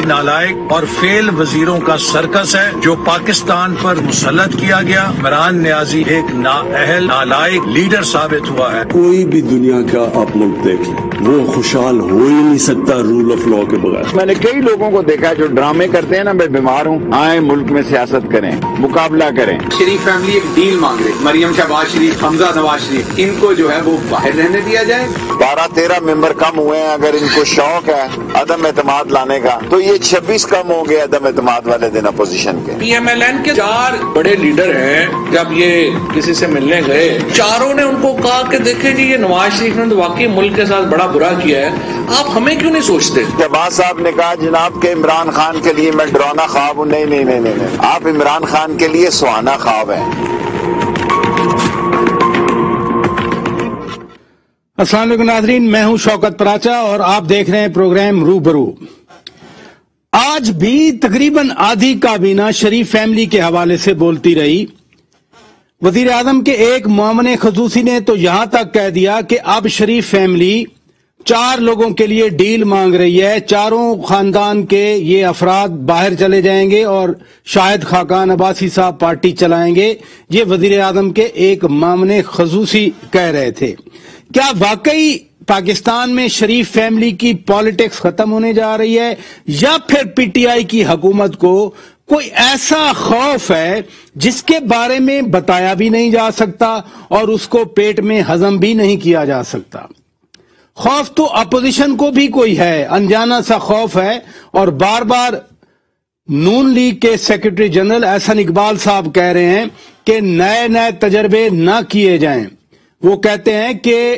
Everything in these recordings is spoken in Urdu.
نالائق اور فیل وزیروں کا سرکس ہے جو پاکستان پر مسلط کیا گیا۔ عمران نیازی ایک نااہل نالائق لیڈر ثابت ہوا ہے۔ کوئی بھی دنیا کا آپ ملک دیکھ لیں، وہ خوشحال ہو ہی نہیں سکتا رول آف لا کے بغیر۔ میں نے کئی لوگوں کو دیکھا جو ڈرامے کرتے ہیں نا، میں بیمار ہوں، آئیں ملک میں سیاست کریں، مقابلہ کریں۔ شریف فیملی ایک ڈیل مانگ رہی، مریم شہباز شریف، حمزہ نواز شریف، ان کو جو ہے وہ باہر رہنے دیا جائے۔ 12-13 ممبر کم ہوئے ہیں، اگر ان کو شوق ہے عدم اعتماد لانے کا تو یہ 26 کم ہوں گے عدم اعتماد والے دن اپوزیشن کے۔ پی ایم ایل این کے 4 بڑے لیڈر ہیں، جب یہ کسی سے ملنے گئے، چاروں نے ان کو کہا کہ دیکھیں جی یہ نواز شریف نے تو واقعی ملک کے ساتھ بڑا برا کیا ہے، آپ ہمیں کیوں نہیں سوچتے؟ شہباز صاحب نے کہا جناب کہ عمران خان کے لیے میں ڈرانا خواب ہوں۔ نہیں، آپ عمران خان کے لیے سہانا خواب ہیں۔ السلام علیکم ناظرین، میں ہوں شوکت پراچا اور آپ دیکھ رہے ہیں پروگرام روبرو۔ آج بھی تقریباً آدھی کابینہ شریف فیملی کے حوالے سے بولتی رہی۔ وزیر اعظم کے ایک معاون خصوصی نے تو یہاں تک کہہ دیا کہ اب شریف فیملی 4 لوگوں کے لیے ڈیل مانگ رہی ہے، چاروں خاندان کے یہ افراد باہر چلے جائیں گے اور شاہد خاقان عباسی صاحب پارٹی چلائیں گے۔ یہ وزیر اعظم کے ایک معاون خصوصی کہہ رہے تھے۔ کیا واقعی پاکستان میں شریف فیملی کی پالیٹکس ختم ہونے جا رہی ہے، یا پھر پی ٹی آئی کی حکومت کو کوئی ایسا خوف ہے جس کے بارے میں بتایا بھی نہیں جا سکتا اور اس کو پیٹ میں ہضم بھی نہیں کیا جا سکتا؟ خوف تو اپوزیشن کو بھی کوئی ہے، انجانا سا خوف ہے، اور بار بار نون لیگ کے سیکرٹری جنرل احسن اقبال صاحب کہہ رہے ہیں کہ نئے تجربے نہ کیے جائیں۔ وہ کہتے ہیں کہ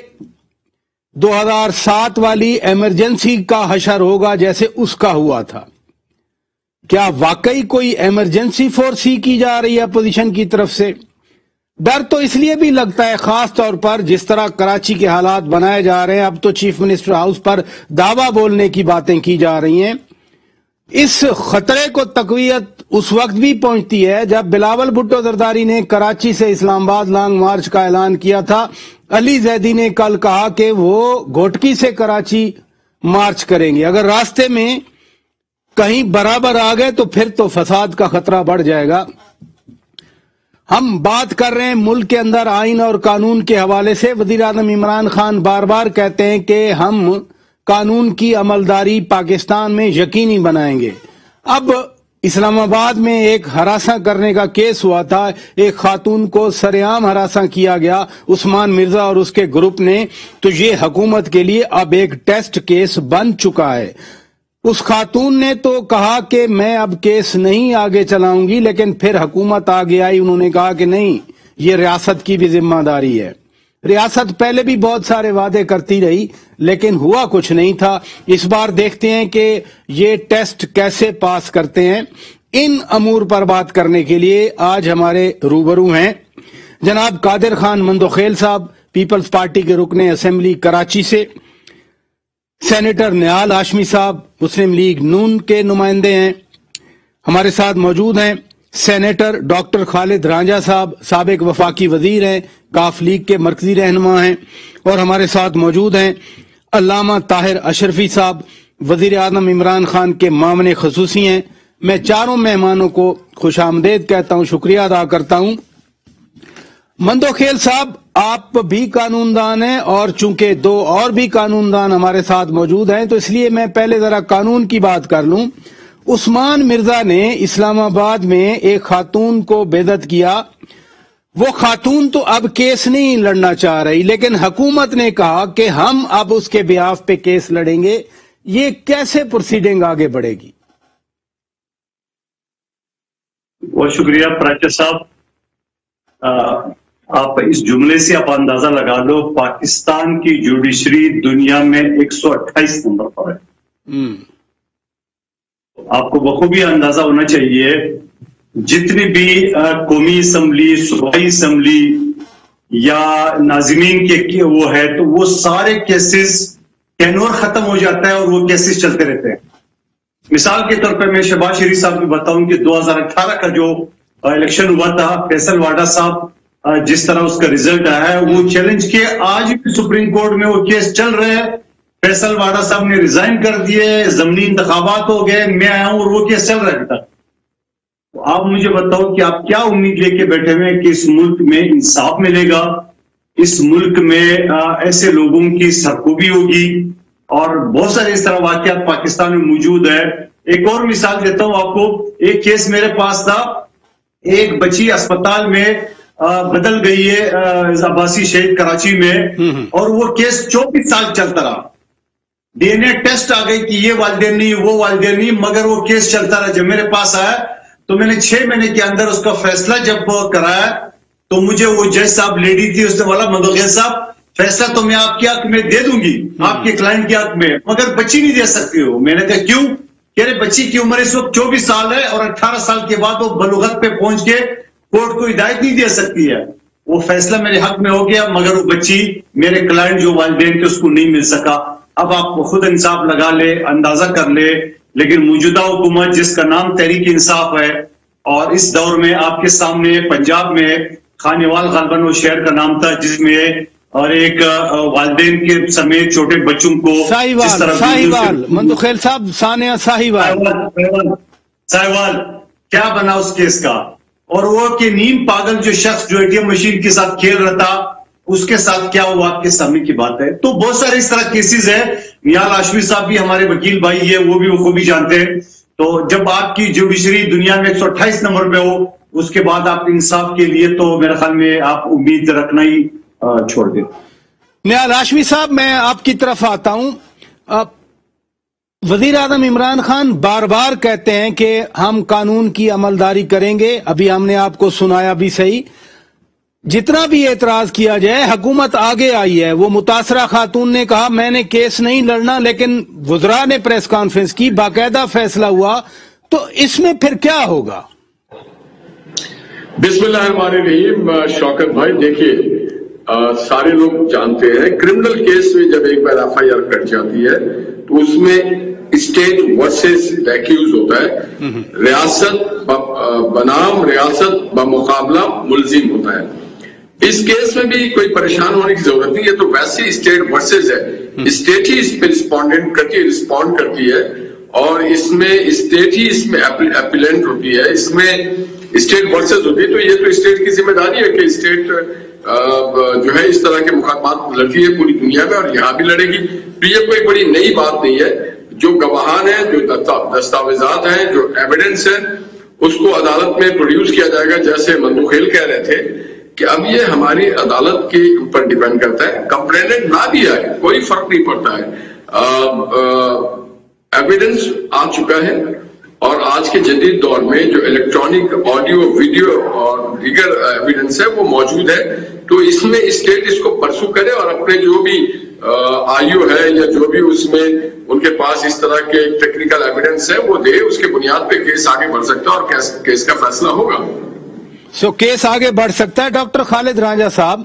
2007 والی ایمرجنسی کا حشر ہوگا جیسے اس کا ہوا تھا۔ کیا واقعی کوئی ایمرجنسی فورسی کی جا رہی ہے اپوزیشن کی طرف سے؟ ڈر تو اس لیے بھی لگتا ہے، خاص طور پر جس طرح کراچی کے حالات بنائے جا رہے ہیں۔ اب تو چیف منسٹر ہاؤس پر دعویٰ بولنے کی باتیں کی جا رہی ہیں۔ اس خطرے کو تقویت اس وقت بھی پہنچتی ہے جب بلاول بھٹو زرداری نے کراچی سے اسلام آباد لانگ مارچ کا اعلان کیا تھا۔ علی زیدی نے کل کہا کہ وہ گھوٹکی سے کراچی مارچ کریں گے۔ اگر راستے میں کہیں برابر آ گئے تو پھر تو فساد کا خطرہ بڑھ جائے گا۔ ہم بات کر رہے ہیں ملک کے اندر آئین اور قانون کے حوالے سے۔ وزیر اعظم عمران خان بار بار کہتے ہیں کہ ہم قانون کی عملداری پاکستان میں یقینی بنائیں گے۔ اب اسلام آباد میں ایک ہراساں کرنے کا کیس ہوا تھا، ایک خاتون کو سرعام ہراساں کیا گیا عثمان مرزا اور اس کے گروپ نے، تو یہ حکومت کے لیے اب ایک ٹیسٹ کیس بن چکا ہے۔ اس خاتون نے تو کہا کہ میں اب کیس نہیں آگے چلاؤں گی، لیکن پھر حکومت آگے آئی، انہوں نے کہا کہ نہیں، یہ ریاست کی بھی ذمہ داری ہے۔ ریاست پہلے بھی بہت سارے وعدے کرتی رہی لیکن ہوا کچھ نہیں تھا۔ اس بار دیکھتے ہیں کہ یہ ٹیسٹ کیسے پاس کرتے ہیں۔ ان امور پر بات کرنے کے لیے آج ہمارے روبرو ہیں جناب قادر خان مندوخیل صاحب، پیپلز پارٹی کے رکن اسمبلی کراچی سے، سینیٹر نیال ہاشمی صاحب مسلم لیگ نون کے نمائندے ہیں۔ ہمارے ساتھ موجود ہیں سینیٹر ڈاکٹر خالد رانجھا صاحب، سابق وفاقی وزیر ہیں، کاف لیگ کے مرکزی رہنما ہیں، اور ہمارے ساتھ موجود ہیں علامہ طاہر اشرفی صاحب، وزیر اعظم عمران خان کے معاون خصوصی ہیں۔ میں چاروں مہمانوں کو خوش آمدید کہتا ہوں، شکریہ ادا کرتا ہوں۔ مندوخیل صاحب، آپ بھی قانون دان ہیں اور چونکہ 2 اور بھی قانون دان ہمارے ساتھ موجود ہیں، تو اس لیے میں پہلے ذرا قانون کی بات کر لوں۔ عثمان مرزا نے اسلام آباد میں ایک خاتون کو بے عزت کیا۔ وہ خاتون تو اب کیس نہیں لڑنا چاہ رہی، لیکن حکومت نے کہا کہ ہم اب اس کے بیاف پہ کیس لڑیں گے۔ یہ کیسے پروسیڈنگ آگے بڑھے گی؟ بہت شکریہ پراچا صاحب۔ آپ اس جملے سے آپ اندازہ لگا لو پاکستان کی جوڈیشری دنیا میں 128 نمبر پر ہے۔ آپ کو بخوبی اندازہ ہونا چاہیے جتنی بھی قومی اسمبلی، صوبائی اسمبلی یا ناظمین کے وہ ہے تو وہ سارے کیسز ٹینور ختم ہو جاتا ہے اور وہ کیسز چلتے رہتے ہیں۔ مثال کے طور پہ میں شہباز شریف صاحب کو بتاؤں کہ 2018 کا جو الیکشن ہوا تھا، فیصل واڈا صاحب جس طرح اس کا ریزلٹ آیا ہے، وہ چیلنج کیا، آج بھی سپریم کورٹ میں وہ کیس چل رہے ہیں فیصل واڑا صاحب نے ریزائن کر دیے، ضمنی انتخابات ہو گئے، میں آیا ہوں اور وہ کیس چل رہا ہے تھا. تو آپ مجھے بتاؤ کہ آپ کیا امید لے کے بیٹھے ہوئے کہ اس ملک میں انصاف ملے گا، اس ملک میں ایسے لوگوں کی سرکوبی ہوگی؟ اور بہت سارے اس طرح واقعات پاکستان میں موجود ہے. ایک اور مثال دیتا ہوں آپ کو. ایک کیس میرے پاس تھا، ایک بچی اسپتال میں بدل گئی ہے عباسی شہید کراچی میں، اور وہ کیس 24 سال چلتا رہا. ڈی این اے ٹیسٹ آ گئی کہ یہ والدین نہیں، وہ والدین نہیں، مگر وہ کیس چلتا رہا. جب میرے پاس آیا تو میں نے 6 مہینے کے اندر اس کا فیصلہ جب کرایا تو مجھے وہ جج صاحب لیڈی تھی، اس نے بولا مندوخیل صاحب فیصلہ تو میں آپ کے حق میں دے دوں گی، آپ کے کلائنٹ کے حق میں، مگر بچی نہیں دے سکتی ہو. میں نے کہا کیوں؟ کہہ رہے بچی کی عمر اس وقت 24 سال ہے اور 18 سال کے بعد وہ بلوغت پہ پہنچ کے کورٹ کو ہدایت نہیں دے سکتی ہے. وہ فیصلہ میرے حق میں ہو گیا، مگر وہ بچی میرے کلائنٹ جو والدین کے اس کو نہیں مل سکا. اب آپ خود انصاف لگا لے، اندازہ کر لے. لیکن موجودہ حکومت جس کا نام تحریک انصاف ہے، اور اس دور میں آپ کے سامنے پنجاب میں خانیوال غالباً وہ شہر کا نام تھا، جس میں اور ایک والدین کے سمیت چھوٹے بچوں کو ساہیوال مندوخیل صاحب، ثانیہ ساہیوال کیا بنا اس کیس کا؟ اور وہ کہ نیم پاگل جو شخص جو ATM مشین کے ساتھ کھیل رہا تھا، اس کے ساتھ کیا ہوا آپ کے سامنے کی بات ہے. تو بہت سارے اس طرح کیسز ہیں. نیال ہاشمی صاحب بھی ہمارے وکیل بھائی ہے، وہ بھی خوبی جانتے ہیں. تو جب آپ کی جوڈیشری دنیا میں 128 نمبر پہ ہو، اس کے بعد آپ انصاف کے لیے تو میرے خیال میں آپ امید رکھنا ہی چھوڑ دیں. نیال ہاشمی صاحب، میں آپ کی طرف آتا ہوں. وزیر اعظم عمران خان بار بار کہتے ہیں کہ ہم قانون کی عملداری کریں گے. ابھی ہم نے آپ کو سنایا بھی صحیح. جتنا بھی اعتراض کیا جائے، حکومت آگے آئی ہے. وہ متاثرہ خاتون نے کہا میں نے کیس نہیں لڑنا، لیکن وزراء نے پریس کانفرنس کی، باقاعدہ فیصلہ ہوا. تو اس میں پھر کیا ہوگا؟ بسم اللہ الرحمن الرحیم. شوکت بھائی دیکھیے، سارے لوگ جانتے ہیں کرمنل کیس میں جب ایک بار FIR کٹ جاتی ہے تو اس میں اسٹیٹ ورسز ایکیوز ہوتا ہے، ریاست بنام ریاست بمقابلہ ملزم ہوتا ہے. اس کیس میں بھی کوئی پریشان ہونے کی ضرورت نہیں ہے. تو ویسے اسٹیٹ ورسز ہے، اسٹیٹ ہی اس پہ رسپونڈ کرتی ہے، اور اس میں اسٹیٹ ہی اس میں اپیلنٹ ہوتی ہے. اس میں اسٹیٹ ورسز ہوتی ہے. تو یہ تو اسٹیٹ کی ذمہ داری ہے کہ اسٹیٹ جو ہے اس طرح کے مقدمات لڑتی ہے پوری دنیا میں، اور یہاں بھی لڑے گی. تو یہ کوئی بڑی نئی بات نہیں ہے. جو گواہان ہیں، جو دستاویزات ہیں، جو ایویڈنس ہے، اس کو عدالت میں پروڈیوس کیا جائے گا. جیسے مندوخیل کہہ رہے تھے کہ اب یہ ہماری عدالت کے اوپر ڈیپینڈ کرتا ہے. کمپلیننٹ نہ بھی آئے کوئی فرق نہیں پڑتا ہے. ایویڈنس آ چکا ہے، اور آج کے جدید دور میں جو الیکٹرانک آڈیو ویڈیو اور دیگر ایویڈنس ہے وہ موجود ہے. تو اس میں اسٹیٹ اس کو پرسو کرے، اور اپنے جو بھی آئیو ہے یا جو بھی اس میں ان کے پاس اس طرح کے ٹیکنیکل ایویڈنس ہے وہ دے. اس کے بنیاد پہ کیس آگے بڑھ سکتا ہے اور کیس کا فیصلہ ہوگا. کیس آگے بڑھ سکتا ہے. ڈاکٹر خالد رانجھا صاحب،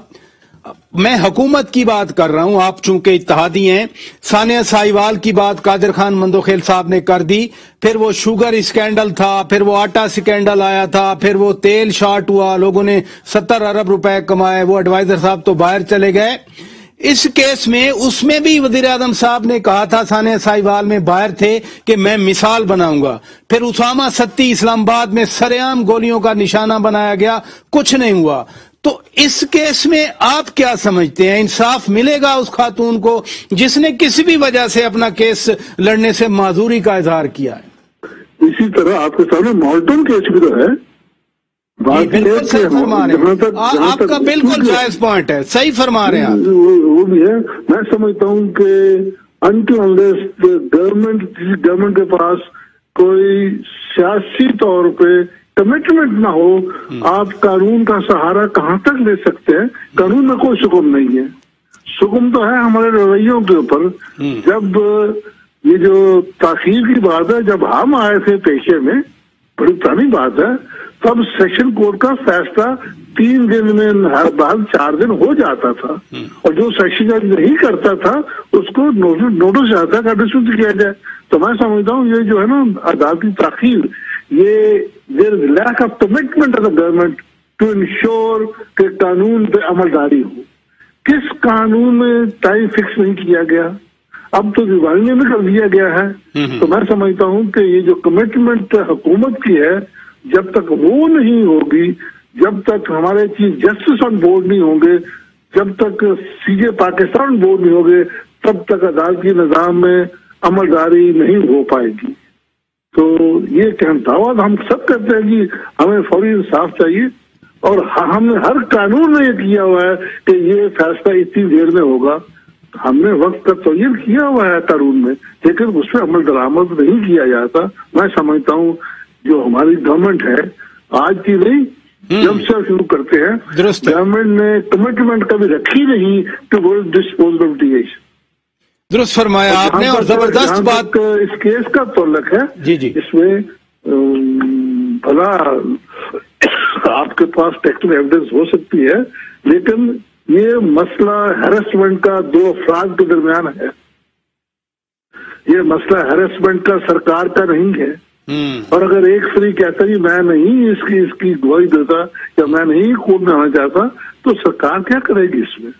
میں حکومت کی بات کر رہا ہوں، آپ چونکہ اتحادی ہیں. ثانیہ ساہیوال کی بات قادر خان مندوخیل صاحب نے کر دی، پھر وہ شوگر اسکینڈل تھا، پھر وہ آٹا اسکینڈل آیا تھا، پھر وہ تیل شارٹ ہوا، لوگوں نے 70 ارب روپے کمائے. وہ ایڈوائزر صاحب تو باہر چلے گئے. اس کیس میں اس میں بھی وزیر اعظم صاحب نے کہا تھا، ثانیہ ساہیوال میں باہر تھے، کہ میں مثال بناؤں گا. پھر اسامہ ستی اسلام آباد میں سرعام گولیوں کا نشانہ بنایا گیا، کچھ نہیں ہوا. تو اس کیس میں آپ کیا سمجھتے ہیں؟ انصاف ملے گا اس خاتون کو جس نے کسی بھی وجہ سے اپنا کیس لڑنے سے معذوری کا اظہار کیا ہے؟ اسی طرح آپ کے سامنے مالٹن کیس بھی تو ہے. بالکل صحیح فرما رہے ہیں آپ کا، بالکل جائز پوائنٹ ہے، صحیح فرما رہے ہیں. وہ بھی ہے. میں سمجھتا ہوں کہ گورنمنٹ کے پاس کوئی سیاسی طور پہ کمٹمنٹ نہ ہو، آپ قانون کا سہارا کہاں تک لے سکتے ہیں؟ قانون میں کوئی حکم نہیں ہے. حکم تو ہے ہمارے رویوں کے اوپر. جب یہ جو تاخیر کی بات ہے، جب ہم آئے تھے پیشے میں، بڑی پرانی بات ہے، تب سیشن کورٹ کا فیصلہ 3 دن میں، ہر بار 4 دن ہو جاتا تھا، اور جو سیشن جج نہیں کرتا تھا اس کو نوٹس جاتا کا ڈسمس کیا جائے. تو میں سمجھتا ہوں یہ جو ہے نا عدالتی تاخیر، یہ دیر is lack of commitment of the government to ensure کہ قانون پہ عمل جاری ہو. کس قانون میں ٹائم فکس نہیں کیا گیا؟ اب تو دیوالی میں کر دیا گیا ہے. تو میں سمجھتا ہوں کہ یہ جو کمٹمنٹ حکومت کی ہے جب تک وہ نہیں ہوگی, جب تک ہمارے چیف جسٹس آن بورڈ نہیں ہوں گے, جب تک سی جے پاکستان بورڈ نہیں ہوگے, تب تک عدالتی نظام میں عمل داری نہیں ہو پائے گی. تو یہ دعویٰ ہم سب کرتے ہیں کہ ہمیں فوری انصاف چاہیے, اور ہم نے ہر قانون میں یہ کیا ہوا ہے کہ یہ فیصلہ اتنی دیر میں ہوگا. ہم نے وقت کا تعین کیا ہوا ہے قانون میں, لیکن اس پہ عمل درآمد نہیں کیا جاتا. میں سمجھتا ہوں جو ہماری گورنمنٹ ہے آج کی نہیں, جب سے شروع کرتے ہیں گورنمنٹ نے کمٹمنٹ کبھی رکھی نہیں کہ وہ ڈسپوزل آف ڈی. درست فرمایا آپ نے, اور زبردست بات اس کیس کا تعلق ہے. جی اس میں بھلا آپ کے پاس ٹیکنیکل ایویڈنس ہو سکتی ہے, لیکن یہ مسئلہ ہیرسمنٹ کا دو افراد کے درمیان ہے. یہ مسئلہ ہیرسمنٹ کا سرکار کا نہیں ہے. اور اگر ایک فری کہتا ہے میں نہیں اس کی گواہی دیتا یا میں نہیں کورٹ میں آنا چاہتا, تو سرکار کیا کرے گی اس میں؟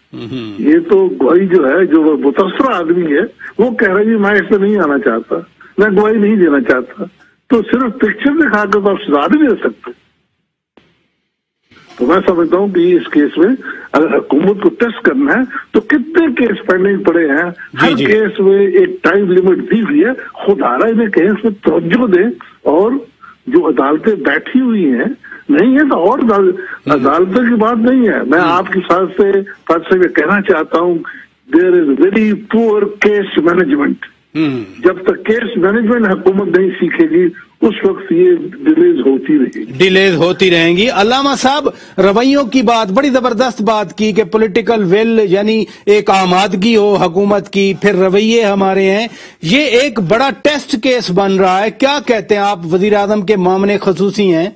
یہ تو گواہی جو ہے, جو متاثرہ آدمی ہے وہ کہہ رہا ہے میں اس میں نہیں آنا چاہتا, میں گواہی نہیں دینا چاہتا, تو صرف پکچر دکھا کر تو آپ سزا نہیں دے سکتے. تو میں سمجھتا ہوں کہ اس کیس میں اگر حکومت کو ٹیسٹ کرنا ہے تو کتنے کیس پینڈنگ پڑے ہیں, ہر کیس میں ایک ٹائم لمٹ دی ہوئی ہے. خدارا انہیں کہیں اس میں توجہ دیں, اور جو عدالتیں بیٹھی ہوئی ہیں نہیں ہے تو اور عدالتوں کی بات نہیں ہے. میں آپ کی ساتھ سے کہنا چاہتا ہوں there is very poor case management. جب تک کیس مینجمنٹ حکومت نہیں سیکھے گی اس وقت یہ ڈیلیز ہوتی رہیں گی. علامہ صاحب, رویوں کی بات بڑی زبردست بات کی کہ پولیٹیکل ول یعنی ایک آمادگی ہو حکومت کی, پھر رویے ہمارے ہیں. یہ ایک بڑا ٹیسٹ کیس بن رہا ہے, کیا کہتے ہیں آپ؟ وزیر اعظم کے معاملے خصوصی ہیں.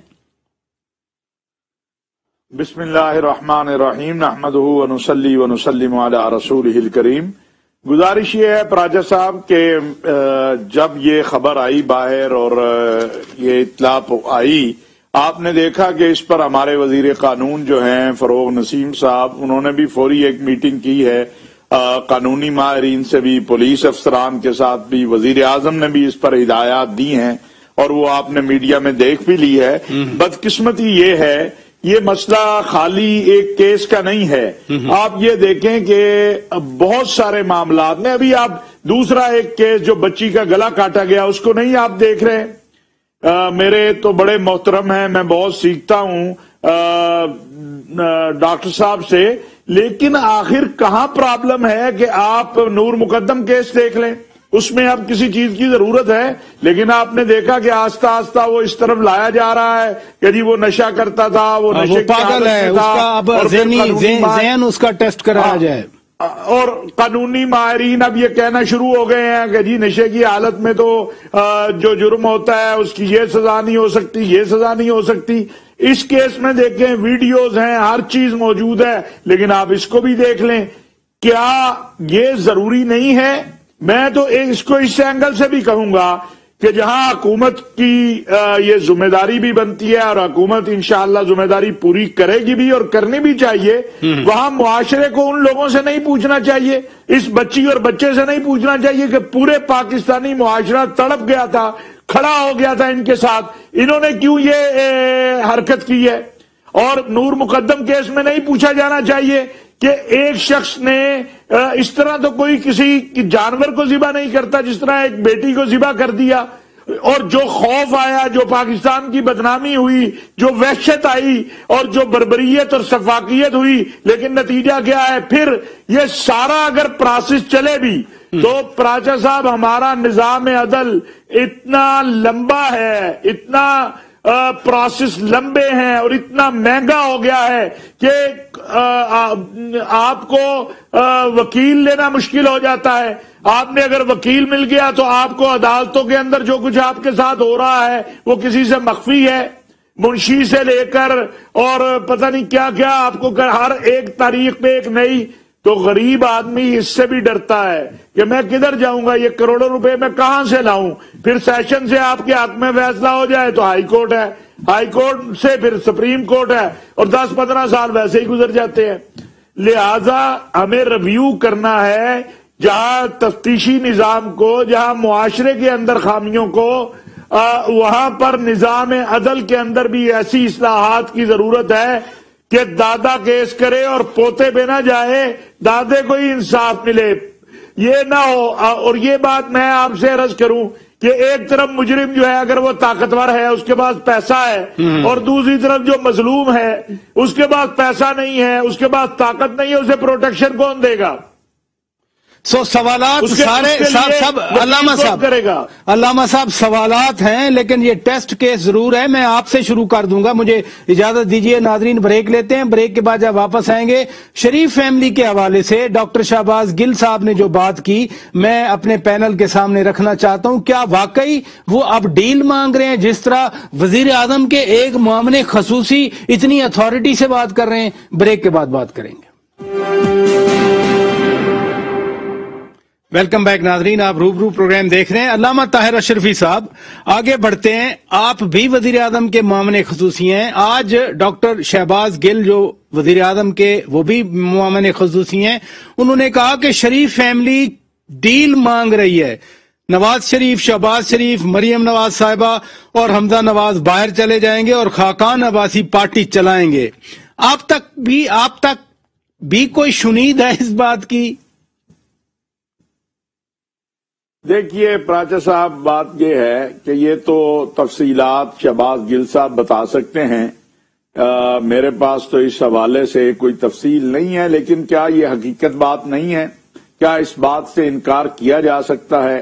بسم اللہ الرحمن الرحیم, نحمدہ ونصلی ونسلم علی رسولہ الکریم. گزارش یہ ہے پراجا صاحب کہ جب یہ خبر آئی باہر اور یہ اطلاع آئی, آپ نے دیکھا کہ اس پر ہمارے وزیر قانون جو ہیں فروغ نسیم صاحب, انہوں نے بھی فوری ایک میٹنگ کی ہے, قانونی ماہرین سے بھی, پولیس افسران کے ساتھ بھی, وزیر اعظم نے بھی اس پر ہدایات دی ہیں اور وہ آپ نے میڈیا میں دیکھ بھی لی ہے. بدقسمتی یہ ہے یہ مسئلہ خالی ایک کیس کا نہیں ہے. آپ یہ دیکھیں کہ بہت سارے معاملات میں, ابھی آپ دوسرا ایک کیس جو بچی کا گلا کاٹا گیا اس کو نہیں آپ دیکھ رہے. میرے تو بڑے محترم ہیں, میں بہت سیکھتا ہوں ڈاکٹر صاحب سے, لیکن آخر کہاں پرابلم ہے کہ آپ نور مقدم کیس دیکھ لیں, اس میں اب کسی چیز کی ضرورت ہے, لیکن آپ نے دیکھا کہ آہستہ آہستہ وہ اس طرف لایا جا رہا ہے کہ جی وہ نشہ کرتا تھا, وہ نشے کی عادت میں تھا, اب ذہن اس کا ٹیسٹ کرایا جائے. اور قانونی ماہرین اب یہ کہنا شروع ہو گئے ہیں کہ جی نشے کی حالت میں تو جو جرم ہوتا ہے اس کی یہ سزا نہیں ہو سکتی, یہ سزا نہیں ہو سکتی. اس کیس میں دیکھیں ویڈیوز ہیں, ہر چیز موجود ہے, لیکن آپ اس کو بھی دیکھ لیں. کیا یہ ضروری نہیں ہے؟ میں تو اس کو اس اینگل سے بھی کہوں گا کہ جہاں حکومت کی یہ ذمہ داری بھی بنتی ہے اور حکومت انشاءاللہ ذمہ داری پوری کرے گی بھی اور کرنی بھی چاہیے, وہاں معاشرے کو ان لوگوں سے نہیں پوچھنا چاہیے, اس بچی اور بچے سے نہیں پوچھنا چاہیے کہ پورے پاکستانی معاشرہ تڑپ گیا تھا, کھڑا ہو گیا تھا ان کے ساتھ, انہوں نے کیوں یہ حرکت کی ہے. اور نور مقدم کیس میں نہیں پوچھا جانا چاہیے کہ ایک شخص نے اس طرح تو کوئی کسی جانور کو ذبح نہیں کرتا جس طرح ایک بیٹی کو ذبح کر دیا, اور جو خوف آیا, جو پاکستان کی بدنامی ہوئی, جو وحشت آئی اور جو بربریت اور سفاکیت ہوئی, لیکن نتیجہ کیا ہے؟ پھر یہ سارا اگر پروسیس چلے بھی تو پراچا صاحب ہمارا نظام عدل اتنا لمبا ہے, اتنا پروسیس لمبے ہیں اور اتنا مہنگا ہو گیا ہے کہ آپ کو وکیل لینا مشکل ہو جاتا ہے. آپ نے اگر وکیل مل گیا تو آپ کو عدالتوں کے اندر جو کچھ آپ کے ساتھ ہو رہا ہے وہ کسی سے مخفی ہے, منشی سے لے کر اور پتہ نہیں کیا کیا آپ کو ہر ایک تاریخ پہ ایک نئی. تو غریب آدمی اس سے بھی ڈرتا ہے کہ میں کدھر جاؤں گا, یہ کروڑوں روپے میں کہاں سے لاؤں. پھر سیشن سے آپ کے حق میں فیصلہ ہو جائے تو ہائی کورٹ ہے, ہائی کورٹ سے پھر سپریم کورٹ ہے, اور 10-15 سال ویسے ہی گزر جاتے ہیں. لہذا ہمیں ریویو کرنا ہے جہاں تفتیشی نظام کو، جہاں معاشرے کے اندر خامیوں کو، وہاں پر نظام عدل کے اندر بھی ایسی اصلاحات کی ضرورت ہے کہ دادا کیس کرے اور پوتے پہ نہ جائے، دادے کو ہی انصاف ملے، یہ نہ ہو۔ اور یہ بات میں آپ سے عرض کروں کہ ایک طرف مجرم جو ہے اگر وہ طاقتور ہے، اس کے پاس پیسہ ہے، اور دوسری طرف جو مظلوم ہے اس کے پاس پیسہ نہیں ہے، اس کے پاس طاقت نہیں ہے، اسے پروٹیکشن کون دے گا؟ سوالات سارے سب علامہ صاحب سوالات ہیں، لیکن یہ ٹیسٹ کیس ضرور ہے۔ میں آپ سے شروع کر دوں گا، مجھے اجازت دیجئے، ناظرین بریک لیتے ہیں، بریک کے بعد جب واپس آئیں گے شریف فیملی کے حوالے سے ڈاکٹر شہباز گل صاحب نے جو بات کی میں اپنے پینل کے سامنے رکھنا چاہتا ہوں۔ کیا واقعی وہ اب ڈیل مانگ رہے ہیں، جس طرح وزیر اعظم کے ایک معاملے خصوصی اتنی اتھارٹی سے بات کر رہے ہیں؟ بریک کے بعد بات کریں گے۔ ویلکم بیک ناظرین، آپ روبرو پروگرام دیکھ رہے ہیں۔ علامہ طاہر اشرفی صاحب، آگے بڑھتے ہیں، آپ بھی وزیر اعظم کے معاملے خصوصی ہیں۔ آج ڈاکٹر شہباز گل جو وزیر اعظم کے وہ بھی معاملے خصوصی ہیں، انہوں نے کہا کہ شریف فیملی ڈیل مانگ رہی ہے، نواز شریف، شہباز شریف، مریم نواز صاحبہ اور حمزہ نواز باہر چلے جائیں گے اور خاقان عباسی پارٹی چلائیں گے۔ آپ تک بھی کوئی شنید ہے اس بات کی؟ دیکھیے پراچا صاحب، بات یہ ہے کہ یہ تو تفصیلات شہباز گل صاحب بتا سکتے ہیں، میرے پاس تو اس حوالے سے کوئی تفصیل نہیں ہے، لیکن کیا یہ حقیقت بات نہیں ہے؟ کیا اس بات سے انکار کیا جا سکتا ہے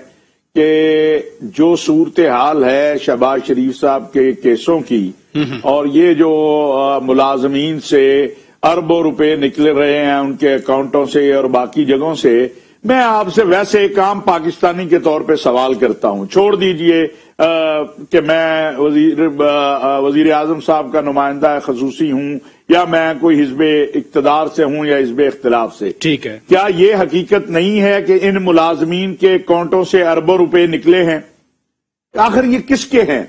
کہ جو صورتحال ہے شہباز شریف صاحب کے کیسوں کی، اور یہ جو ملازمین سے اربوں روپے نکل رہے ہیں ان کے اکاؤنٹوں سے اور باقی جگہوں سے، میں آپ سے ویسے ایک عام پاکستانی کے طور پہ سوال کرتا ہوں، چھوڑ دیجئے کہ میں وزیر اعظم صاحب کا نمائندہ خصوصی ہوں یا میں کوئی حزب اقتدار سے ہوں یا حزب اختلاف سے، ٹھیک ہے، کیا یہ حقیقت نہیں ہے کہ ان ملازمین کے اکاؤنٹوں سے اربوں روپے نکلے ہیں؟ آخر یہ کس کے ہیں؟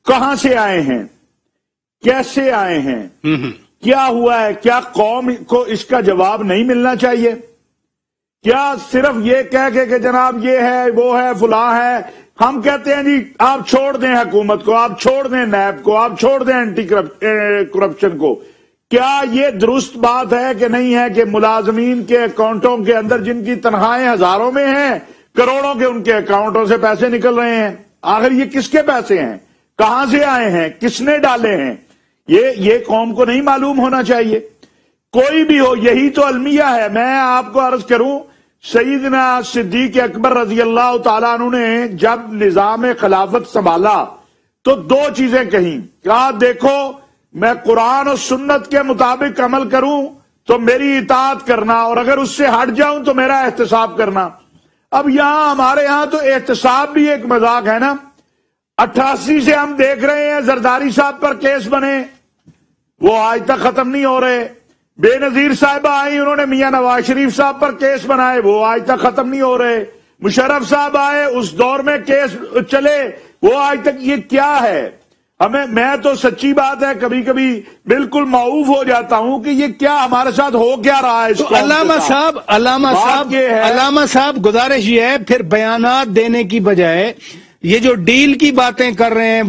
کہاں سے آئے ہیں؟ کیسے آئے ہیں؟ کیا ہوا ہے؟ کیا قوم کو اس کا جواب نہیں ملنا چاہیے؟ کیا صرف یہ کہہ کے کہ جناب یہ ہے وہ ہے فلاں ہے، ہم کہتے ہیں جی آپ چھوڑ دیں حکومت کو، آپ چھوڑ دیں نیب کو، آپ چھوڑ دیں اینٹی کرپشن کو، کیا یہ درست بات ہے کہ نہیں ہے کہ ملازمین کے اکاؤنٹوں کے اندر جن کی تنخواہیں ہزاروں میں ہیں، کروڑوں کے ان کے اکاؤنٹوں سے پیسے نکل رہے ہیں؟ آخر یہ کس کے پیسے ہیں؟ کہاں سے آئے ہیں؟ کس نے ڈالے ہیں؟ یہ قوم کو نہیں معلوم ہونا چاہیے؟ کوئی بھی ہو، یہی تو المیہ ہے۔ میں آپ کو عرض کروں، سیدنا صدیق اکبر رضی اللہ تعالیٰ عنہ نے جب نظام خلافت سنبھالا تو دو چیزیں کہیں، کہا دیکھو میں قرآن اور سنت کے مطابق عمل کروں تو میری اطاعت کرنا، اور اگر اس سے ہٹ جاؤں تو میرا احتساب کرنا۔ اب یہاں ہمارے ہاں تو احتساب بھی ایک مذاق ہے نا۔ 88 سے ہم دیکھ رہے ہیں زرداری صاحب پر کیس بنے، وہ آج تک ختم نہیں ہو رہے۔ بے نظیر صاحبہ آئی، انہوں نے میاں نواز شریف صاحب پر کیس بنائے، وہ آج تک ختم نہیں ہو رہے۔ مشرف صاحب آئے، اس دور میں کیس چلے، وہ آج تک۔ یہ کیا ہے؟ میں تو سچی بات ہے کبھی کبھی بالکل معوف ہو جاتا ہوں کہ یہ کیا ہمارے ساتھ ہو کیا رہا ہے۔ تو علامہ صاحب گزارش یہ ہے، پھر بیانات دینے کی بجائے یہ جو ڈیل کی باتیں کر رہے ہیں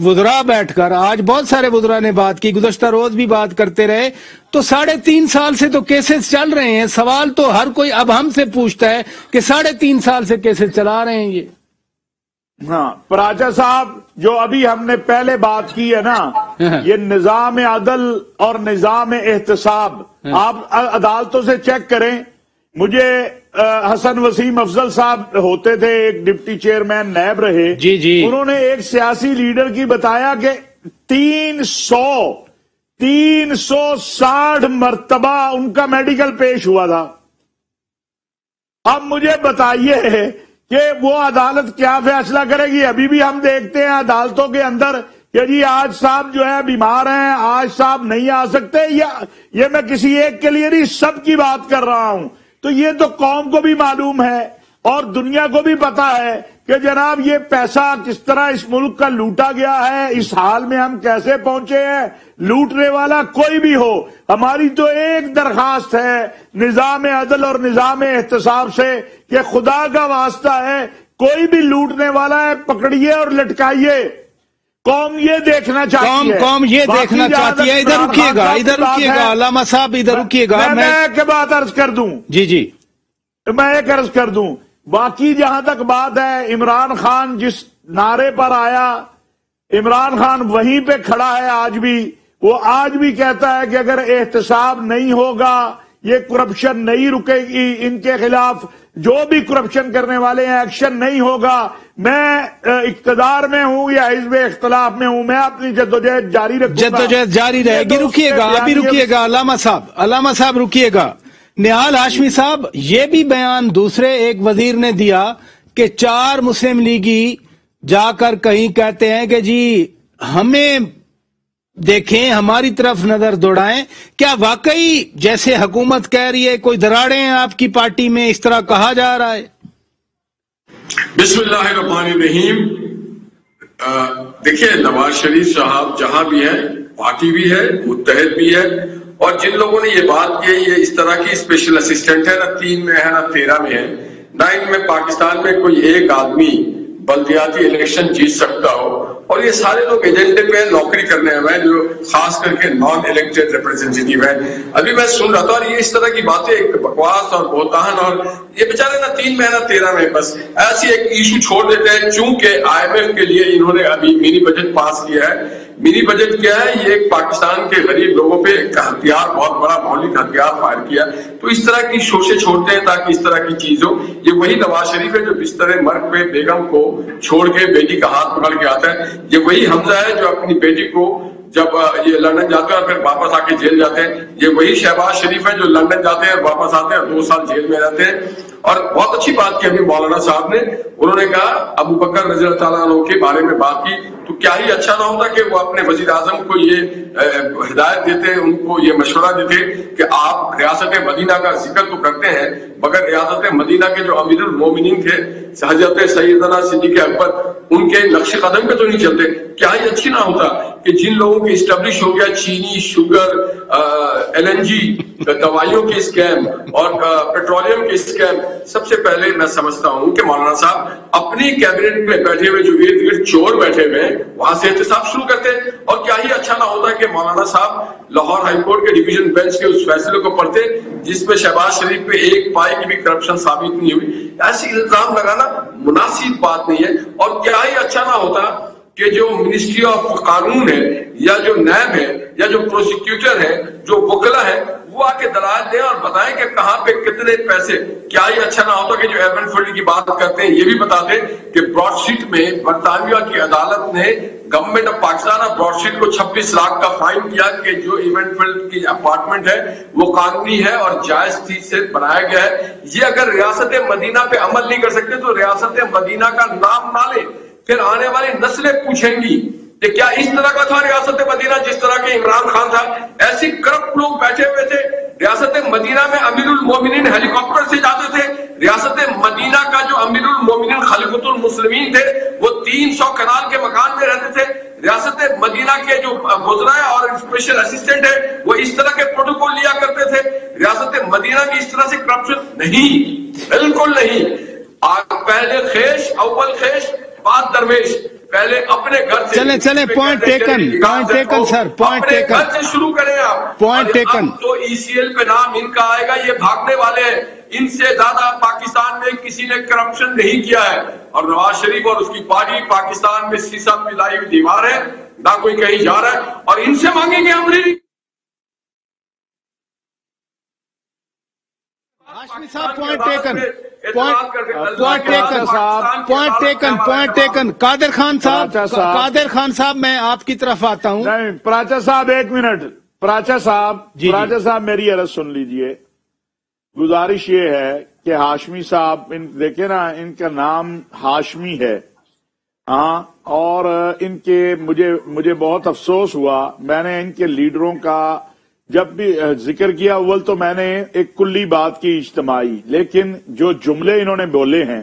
وزراء بیٹھ کر، آج بہت سارے وزراء نے بات کی، گزشتہ روز بھی بات کرتے رہے، تو 3.5 سال سے تو کیسز چل رہے ہیں۔ سوال تو ہر کوئی اب ہم سے پوچھتا ہے کہ 3.5 سال سے کیسز چلا رہے ہیں یہ۔ ہاں پراچا صاحب، جو ابھی ہم نے پہلے بات کی ہے نا، یہ نظام عدل اور نظام احتساب، آپ عدالتوں سے چیک کریں۔ مجھے حسن وسیم افضل صاحب ہوتے تھے، ایک ڈپٹی چیئرمین نیب رہے، انہوں نے ایک سیاسی لیڈر کی بتایا کہ 360 مرتبہ ان کا میڈیکل پیش ہوا تھا۔ اب مجھے بتائیے کہ وہ عدالت کیا فیصلہ کرے گی؟ ابھی بھی ہم دیکھتے ہیں عدالتوں کے اندر کہ جی آج صاحب جو ہے بیمار ہیں، آج صاحب نہیں آ سکتے، یہ میں کسی ایک کے لیے نہیں، سب کی بات کر رہا ہوں۔ تو یہ تو قوم کو بھی معلوم ہے اور دنیا کو بھی پتا ہے کہ جناب یہ پیسہ کس طرح اس ملک کا لوٹا گیا ہے، اس حال میں ہم کیسے پہنچے ہیں۔ لوٹنے والا کوئی بھی ہو، ہماری تو ایک درخواست ہے نظام عدل اور نظام احتساب سے کہ خدا کا واسطہ ہے کوئی بھی لوٹنے والا ہے پکڑیے اور لٹکائیے۔ قوم یہ دیکھنا چاہتی ہے، قوم یہ دیکھنا چاہتی ہے۔ ادھر رکیے گا علامہ صاحب، ادھر رکیے گا۔ میں ایک بات عرض کر دوں، جی میں ایک عرض کر دوں، باقی جہاں تک بات ہے عمران خان جس نعرے پر آیا، عمران خان وہیں پہ کھڑا ہے آج بھی۔ وہ آج بھی کہتا ہے کہ اگر احتساب نہیں ہوگا، یہ کرپشن نہیں رکے گی، ان کے خلاف جو بھی کرپشن کرنے والے ہیں ایکشن نہیں ہوگا۔ میں اقتدار میں ہوں یا حزب اختلاف میں ہوں، میں اپنی جدوجہد جاری رکھوں گا۔ جدوجہد جاری رہے گی۔ رکیے گا، ابھی رکیے گا علامہ صاحب رکیے گا۔ نہال ہاشمی صاحب، یہ بھی بیان دوسرے ایک وزیر نے دیا کہ 4 مسلم لیگی جا کر کہیں کہتے ہیں کہ جی ہمیں دیکھیں، ہماری طرف نظر دوڑائیں۔ کیا واقعی جیسے حکومت کہہ رہی ہے کوئی دراڑیں ہیں آپ کی پارٹی میں، اس طرح کہا جا رہا ہے؟ بسم اللہ الرحمن الرحیم۔ دیکھیے نواز شریف صاحب جہاں بھی ہے، پارٹی بھی ہے، متحد بھی ہے، اور جن لوگوں نے یہ بات کی یہ اس طرح کی اسپیشل اسسٹنٹ ہے، نہ 3 میں ہے نہ 13 میں ہے، نہ ان میں پاکستان میں کوئی ایک آدمی بلدیاتی الیکشن جیت سکتا ہو، اور یہ سارے لوگ ایجنڈے پہ نوکری کرنے ہیں جو خاص کر کے نان الیکٹڈ ریپرزینٹیٹیو ہیں۔ ابھی میں سن رہا تھا اور یہ اس طرح کی باتیں بکواس اور بہتان، اور یہ بیچارے نہ 3 میں نہ 13 میں، بس ایسی ایک ایشو چھوڑ دیتے ہیں۔ چونکہ IMF کے لیے انہوں نے ابھی منی بجٹ پاس کیا ہے۔ منی بجٹ کیا ہے؟ یہ ایک پاکستان کے غریب لوگوں پہ ایک ہتھیار، بہت بڑا مولک ہتھیار فائر کیا۔ تو اس طرح کی شوشے چھوڑتے ہیں تاکہ اس طرح کی چیز ہو۔ یہ وہی نواز شریف ہے جو بستر مرگ پہ بیگم کو چھوڑ کے بیٹی کا ہاتھ پکڑ کے آتا ہے۔ یہ وہی حمزہ ہے جو اپنی بیٹی کو جب یہ لندن جاتے ہیں اور پھر واپس آ کے جیل جاتے ہیں۔ یہ وہی شہباز شریف ہے جو لندن جاتے ہیں اور واپس آتے ہیں اور 2 سال جیل میں رہتے ہیں۔ اور بہت اچھی بات کی ابھی مولانا صاحب نے، انہوں نے کہا ابو بکر رضی اللہ تعالیٰ عنہ کے بارے میں بات کی، تو کیا ہی اچھا نہ ہوتا کہ وہ اپنے وزیر اعظم کو یہ ہدایت دیتے، ان کو یہ مشورہ دیتے کہ آپ ریاست مدینہ کا ذکر تو کرتے ہیں مگر ریاست مدینہ کے جو امیر المومنین تھے حضرت سیدنا صدیق اکبر، ان کے نقش قدم پہ تو نہیں چلتے۔ کیا ہی اچھی نہ ہوتا کہ جن لوگوں کے اسٹیبلش ہو گیا چینی، شوگر، LNG، دوائیوں کے اسکیم اور پیٹرولیم کے اسکیم، سب سے پہلے میں سمجھتا ہوں کہ مولانا صاحب اپنی کیبنٹ میں بیٹھے ہوئے جو ارد گرد چور بیٹھے ہوئے ہیں وہاں سے احتساب شروع کرتے ہیں۔ اور کیا ہی اچھا نہ ہوتا کہ مولانا صاحب لاہور ہائی کورٹ کے ڈویژن بینچ کے اس فیصلے کو پڑھتے جس میں شہباز شریف پہ ایک پائی کی بھی کرپشن ثابت نہیں ہوئی۔ ایسی الزام لگانا مناسب بات نہیں ہے۔ اور کیا ہی اچھا نہ ہوتا کہ جو منسٹری آف قانون ہے یا جو نیب ہے یا جو پروسیکیوٹر ہے، جو وکلا ہے، وہ آ کے دلائل دیں اور بتائیں کہ کہاں پہ کتنے پیسے۔ کیا ہی اچھا نہ ہوتا کہ جو ایون فیلڈ کی بات کرتے ہیں یہ بھی بتا دیں کہ براڈ شیٹ میں برطانیہ کی عدالت نے گورنمنٹ آف پاکستان اور براڈ شیٹ کو 26 لاکھ کا فائن کیا کہ جو ایونٹ فیلڈ کی اپارٹمنٹ ہے وہ قانونی ہے اور جائز چیز سے بنایا گیا ہے۔ یہ اگر ریاست مدینہ پہ عمل نہیں کر سکتے تو ریاست مدینہ کا نام نہ لیں، پھر آنے والی نسلیں پوچھیں گی کہ کیا اس طرح کا تھا ریاست مدینہ جس طرح کے عمران خان تھا۔ ایسی کرپٹ لوگ بیٹھے ہوئے تھے۔ ریاست مدینہ میں امیر المومنین ہیلی کاپٹر سے جاتے تھے۔ ریاست مدینہ کا جو امیر المومنین خلیفۃ المسلمین تھے وہ 300 کنال کے مکان میں رہتے تھے۔ ریاست مدینہ کے جو وزراء اور اسپیشل اسسٹنٹ ہے وہ اس طرح کے پروٹوکول لیا کرتے تھے۔ ریاست مدینہ کی اس طرح سے کرپشن نہیں، بالکل نہیں۔ پہلے خیش، اول خیش بعد درویش۔ پہلے اپنے گھر سے چلیں پوائنٹ ٹیکن سر، پوائنٹ ٹیکن، گھر سے شروع کریں آپ۔ Point taken. تو ECL پہ نام ان کا آئے گا، یہ بھاگنے والے ہیں۔ ان سے زیادہ پاکستان میں کسی نے کرپشن نہیں کیا ہے، اور نواز شریف اور اس کی پارٹی پاکستان میں سیسا پلائی ہوئی دیوار ہے، نہ کوئی کہیں جا رہا ہے، اور ان سے مانگیں گے ہم نہیں۔ ہاشمی صاحب پوائنٹ ٹیکن۔ قادر خان صاحب میں آپ کی طرف آتا ہوں۔ نہیں پراچا صاحب ایک منٹ، پراچا صاحب میری عرض سن لیجئے۔ گزارش یہ ہے کہ ہاشمی صاحب دیکھیں نا، ان کا نام ہاشمی ہے، ہاں، اور ان کے مجھے بہت افسوس ہوا۔ میں نے ان کے لیڈروں کا جب بھی ذکر کیا، اول تو میں نے ایک کلی بات کی اجتماعی، لیکن جو جملے انہوں نے بولے ہیں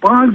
5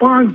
5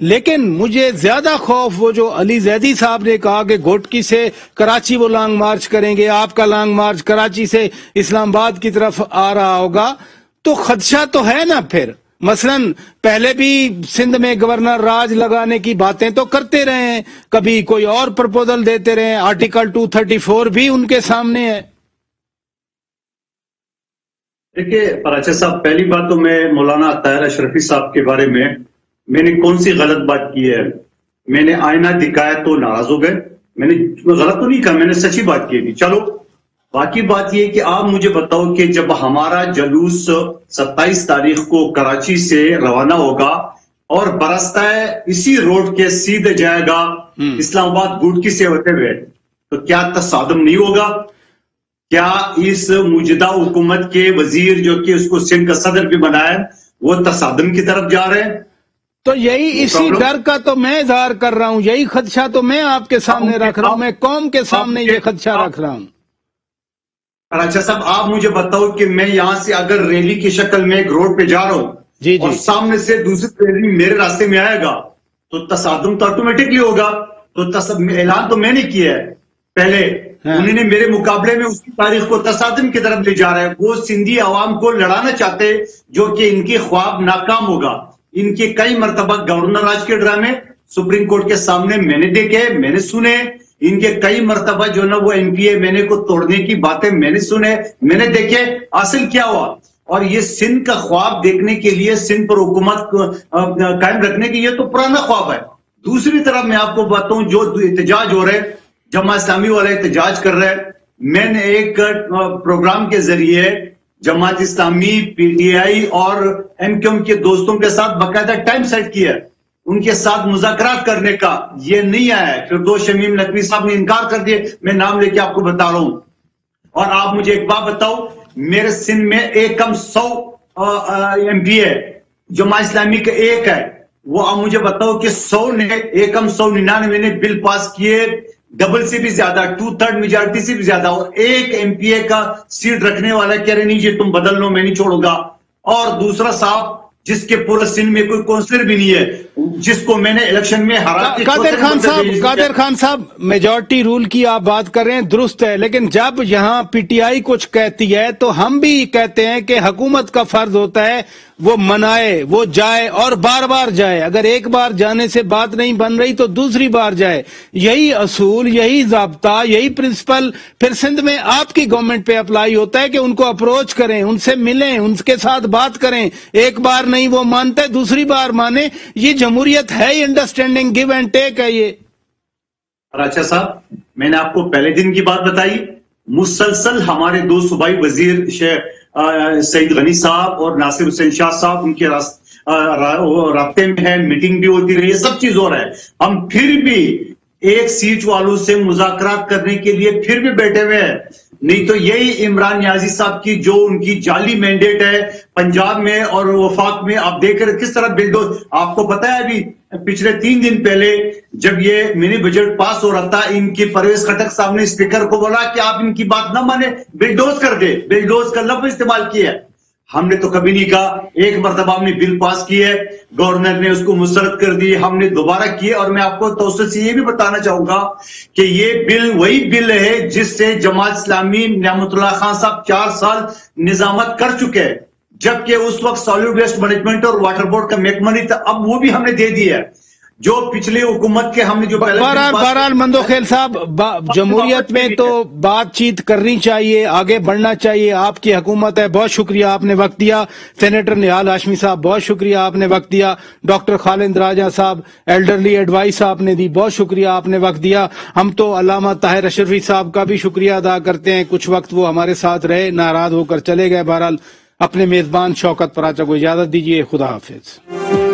لیکن مجھے زیادہ خوف وہ جو علی زیدی صاحب نے کہا کہ گھوٹکی سے کراچی وہ لانگ مارچ کریں گے، آپ کا لانگ مارچ کراچی سے اسلام آباد کی طرف آ رہا ہوگا، تو خدشہ تو ہے نا پھر. مثلا پہلے بھی سندھ میں گورنر راج لگانے کی باتیں تو کرتے رہے ہیں، کبھی کوئی اور پرپوزل دیتے رہے، آرٹیکل 234 بھی ان کے سامنے ہے. دیکھیے پراچا صاحب، پہلی بات تو میں مولانا طاہر اشرفی صاحب کے بارے میں نے کون سی غلط بات کی ہے؟ میں نے آئینہ دکھایا تو ناراض ہو گئے. میں نے غلط تو نہیں کہا، میں نے سچی بات کی تھی. چلو باقی بات یہ کہ آپ مجھے بتاؤ کہ جب ہمارا جلوس 27 تاریخ کو کراچی سے روانہ ہوگا اور برستا ہے اسی روڈ کے سیدھے جائے گا اسلام آباد گھوٹکی سے ہوتے ہوئے، تو کیا تصادم نہیں ہوگا؟ کیا اس موجودہ حکومت کے وزیر جو کہ اس کو سندھ کا صدر بھی بنایا وہ تصادم کی طرف جا رہے ہیں؟ تو یہی اسی ڈر کا تو میں اظہار کر رہا ہوں، یہی خدشہ تو میں آپ کے سامنے رکھ رہا ہوں، میں قوم کے سامنے یہ خدشہ رکھ رہا ہوں. اچھا صاحب، آپ مجھے بتاؤ کہ میں یہاں سے اگر ریلی کی شکل میں ایک روڈ پہ جا رہا ہوں اور سامنے سے دوسری ریلی میرے راستے میں آئے گا تو تصادم تو آٹومیٹکلی ہوگا. تو اعلان تو میں نے کیا ہے پہلے، انہوں نے میرے مقابلے میں اس کی تاریخ کو تصادم کی طرف لے جا رہا ہے. وہ سندھی عوام کو لڑانا چاہتے جو کہ ان کی خواب ناکام ہوگا. ان کے کئی مرتبہ گورنر راج کے ڈرامے سپریم کورٹ کے سامنے میں نے دیکھے، میں نے سنے. ان کے کئی مرتبہ جو نا وہ ایم پی اے میں نے کو توڑنے کی باتیں میں نے سنے، میں نے دیکھے. حاصل کیا ہوا؟ اور یہ سندھ کا خواب دیکھنے کے لیے، سندھ پر حکومت قائم رکھنے کے یہ تو پرانا خواب ہے. دوسری طرف میں آپ کو بتاؤں جو احتجاج ہو رہے، جماعت اسلامی والے احتجاج کر رہے، میں نے ایک پروگرام کے ذریعے Jamaat Islami, P T I اور ایم کیو ایم کے دوستوں کے ساتھ باقاعدہ ٹائم سیٹ کیا، ان کے ساتھ مذاکرات کرنے کا. یہ نہیں آیا ہے. فردوس شمیم نقوی صاحب نے انکار کر دیا. میں نام لے کے آپ کو بتا رہا ہوں. اور آپ مجھے ایک بات بتاؤ، میرے سندھ میں ایک کم 100 ایم پی ہے، جماعت اسلامی کا ایک ہے. وہ آپ مجھے بتاؤ کہ 100 نے، ایک کم 199 نے بل پاس کیے، ڈبل سے بھی زیادہ، 2/3 میجارٹی سے بھی زیادہ. اور ایک ایم پی اے کا سیٹ رکھنے والا کہہ رہے نہیں جی تم بدل لو، میں نہیں چھوڑوں گا. اور دوسرا صاحب جس کے پورے سندھ میں کوئی کونسلر بھی نہیں ہے، جس کو میں نے الیکشن میں ہرا کے قادر خان صاحب میجورٹی رول کی آپ بات کر رہے ہیں، درست ہے، لیکن جب یہاں پی ٹی آئی کچھ کہتی ہے تو ہم بھی کہتے ہیں کہ حکومت کا فرض ہوتا ہے وہ منائے، وہ جائے اور بار بار جائے. اگر ایک بار جانے سے بات نہیں بن رہی تو دوسری بار جائے. یہی اصول، یہی ضابطہ، یہی پرنسپل پھر سندھ میں آپ کی گورنمنٹ پہ اپلائی ہوتا ہے کہ ان کو اپروچ کریں، ان سے ملیں، ان کے ساتھ بات کریں. ایک بار نہیں وہ مانتے، دوسری بار مانے. یہ جمہوریت ہے، یہ انڈرسٹینڈنگ گیو اینڈ ٹیک ہے. یہ اچھا صاحب، میں نے آپ کو پہلے دن کی بات بتائی، مسلسل ہمارے دو صوبائی وزیر سعید غنی صاحب اور ناصر حسین شاہ صاحب ان کے رابطے میں ہیں، میٹنگ بھی ہوتی رہی ہے، سب چیز ہو رہا ہے. ہم پھر بھی ایک سیٹ والوں سے مذاکرات کرنے کے لیے پھر بھی بیٹھے ہوئے ہیں. نہیں تو یہی عمران نیازی صاحب کی جو ان کی جعلی مینڈیٹ ہے پنجاب میں اور وفاق میں، آپ دیکھ رہے کس طرح بلڈوز. آپ کو پتا ہے ابھی پچھلے 3 دن پہلے جب یہ منی بجٹ پاس ہو رہا تھا، ان کی پرویز خٹک صاحب نے اسپیکر کو بولا کہ آپ ان کی بات نہ مانے، بلڈوز کر دے. بلڈوز کا لفظ استعمال کیا ہے. ہم نے تو کبھی نہیں کہا. ایک مرتبہ ہم نے بل پاس کی ہے، گورنر نے اس کو مسترد کر دی، ہم نے دوبارہ کیے. اور میں آپ کو توسط سے یہ بھی بتانا چاہوں گا کہ یہ بل وہی بل ہے جس سے جماعت اسلامی نعمت اللہ خان صاحب 4 سال نظامت کر چکے ہیں، جبکہ اس وقت سالڈ ویسٹ مینجمنٹ اور واٹر بورڈ کا محکمہ نہیں تھا. اب وہ بھی ہم نے دے دیا ہے. جو پچھلے حکومت کے ہم نے جو بہرحال مندوخیل صاحب، جمہوریت میں تو بات چیت کرنی چاہیے، آگے بڑھنا چاہیے. آپ کی حکومت ہے، بہت شکریہ آپ نے وقت دیا. سینیٹر نہال ہاشمی صاحب بہت شکریہ آپ نے وقت دیا. ڈاکٹر خالد راجہ صاحب ایلڈرلی ایڈوائس آپ نے دی، بہت شکریہ آپ نے وقت دیا. ہم تو علامہ طاہر اشرفی صاحب کا بھی شکریہ ادا کرتے ہیں، کچھ وقت وہ ہمارے ساتھ رہے، ناراض ہو کر چلے گئے. بہرحال اپنے میزبان شوکت پراچا کو اجازت دیجیے. خدا حافظ.